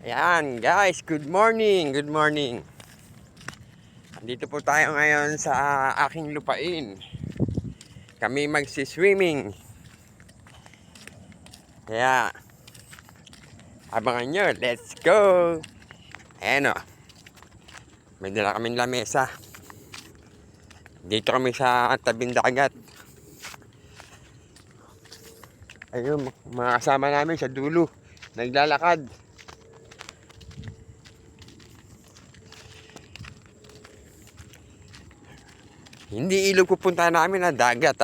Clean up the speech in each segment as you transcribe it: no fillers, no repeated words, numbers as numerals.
Ayan guys, good morning, good morning. Andito po tayo ngayon sa aking lupain. Kami magsi-swimming. Kaya, abangan nyo, let's go! Ayan o, may dala kaming lamesa. Dito kami sa tabing dagat. Ayun, mga kasama namin sa dulo, naglalakad. Hindi ilog pupunta namin na dagat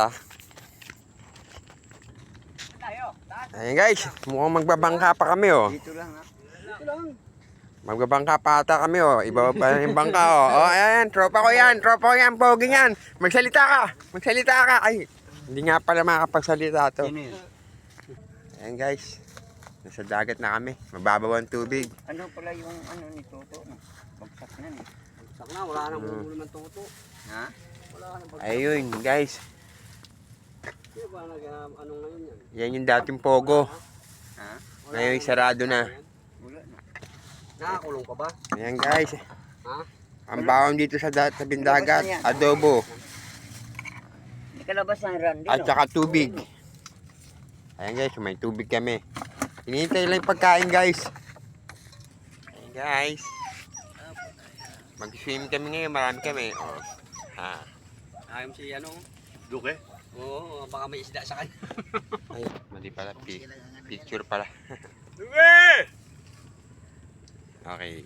Ayan guys, mukhang magbabangka pa kami Dito lang ha. Dito lang. Magbabangka pa ata kami Ibaba na yung bangka ayan, tropa ko yan, pogi yan. Magsalita ka. Ay, hindi nga pala makakapagsalita to. Sino yun? Ayan guys, nasa dagat na kami. Mababaw ang tubig. Ano pala yung ano ni Toto? No? Bagsak na eh. Bagsak na, wala nang buo naman Toto. Ha? Wala nang bagsak. Ayun guys, Di ba ano ngayon yan? yan yung dating pogo. Ha? Ngayon sarado na. Wala na. Nakakulong ka ba? Ayan guys, Ha? ang bawang dito sa tabing dagat, adobo Hindi ka labas ng Randy, at no? saka tubig. Ayan guys, may tubig kami. Hinihintay lang yung pagkain guys. Ayan guys, mag-swim kami ngayon, marami kami. Ayom si ano? Duke? Oo, baka may isda sa kanya. Ay, mali pala, picture pala. Okay.